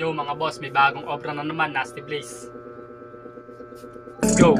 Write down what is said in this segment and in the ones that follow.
Yo mga boss, may bagong obra na naman, Nasty Blaze. Let's go!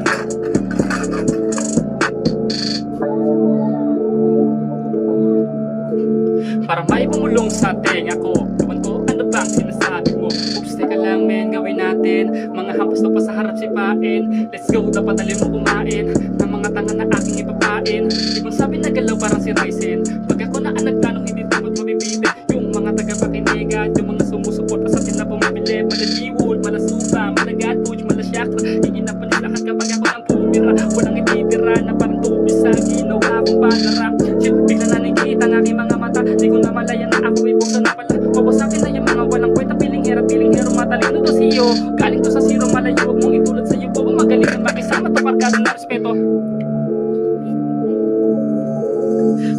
Para may pumulong sa tenga ko, ewan ko ano bang sinasabi mo. Oops, teka lang men, gawin natin. Mga hampos na pa sa harap sipain. Let's go, dapat dali mo kumain ng mga tanga na aking ipapain. Ibang sabi na galaw parang si Ryzen. Pag ako na ang nagtanong, hindi dapat mabibili. Yung mga taga-pakinigan, yung mga sumusuporta sa atin na pumabili. Mala G-Wool, mala Supa, mala Gatuj, mala Shakra. Iinapan nila lahat kapag ako nang pumira. Walang ititira na parang tubis sa ginawa kong panara. Shit, bigla na nakikita ng aking mga mata. Di ko na malaya na ako ibuksan na pala. Papasakin na yung mga walang kwenta. Piling hero, matalino to siyo. Galing to sa zero, malayo, huwag mong itulad sa'yo. Huwag mong magaling na makisama to, karkado na respeto.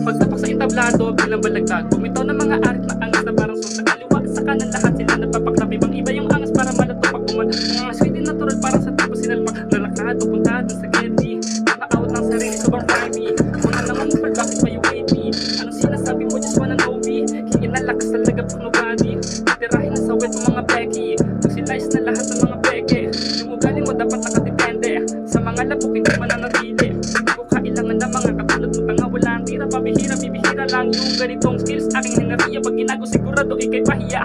Pagtapak sa entablado, bilang balagtag. Bumitaw ng mga arit na angas na parang sa kaliwa. Sa kanan lahat sila napapaklap. Ibang iba yung angas para malatupak kuman. Mga sweet and natural parang sa tipo sinalpak. Lalakado, punta dun sa Getty. Naka-out ng sarili, sobrang privy. Mga namumupal, bakit pa yung wavy? Anong sinasabi mo, just wanna know me? Kinalakas talaga pag nobody. Titirahin na sa wet ng mga Becky. Magsilayas na lahat ng mga peke. Yung ugali mo dapat nakadepende. Sa mga labok, hindi mananatili. Hindi ko kailangan ng mga katulad mo. Tanga wala ang tira, pabihira, bibihira lang yung ganitong skills. Aking hinariya, pag ginago sigurado ikay pahiya.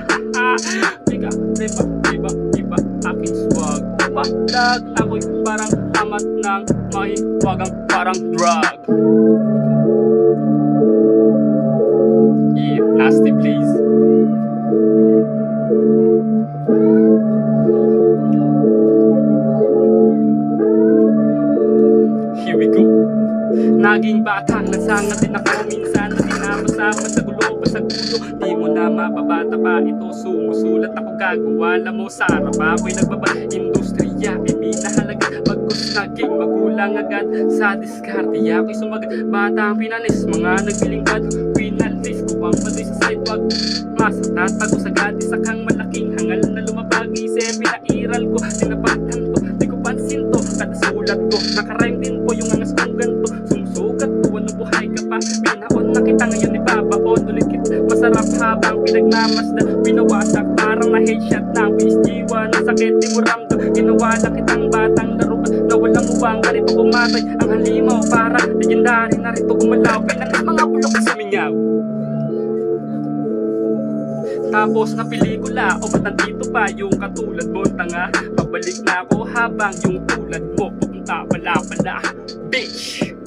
Diba, aking swag. Patag, ako'y parang amat ng mahiwagang parang drug. Yeah, Nasty Blaze. Here we go. Naging batang nagsanga din ako minsan na dinapasama sa gulo pa sa gulo. Di mo na mababata pa ito, sumusulat ako gagawa. Alam mo sa harap ako'y nagbaba industriya, ibinahalaga. Bagkus naging magulang agad sa diskarte. Ako'y sumagat, bata ang pinalis, mga naglilingkad. Pinalis ko ang badoy sa sidewalk. Masa tatago sa gati sa kang malaking hangal na lumabag. Isip pinairal ko, tinapagtan to, di ko pansin to. Kada sulat ko, nakarime din po yung angas kong ganto. Sumusugat to, ano buhay ka pa. Binaon na kita ngayon ni babaon. Ulit kita, masarap habang pinagmamasdan. Pinawasak parang na headshot ng PSG1. Ang sakit di mo ramdam, ginawa na kitang batang laruan na walang muwang. Ganito pumatay ang halimaw, para legendary na rito gumalaw. Pinalis mga bulok sa sumingaw. Tapos na pelikula, o ba't nandito pa yung katulad mo, tanga? Pabalik na ako habang yung tulad mo pupunta pala, bitch!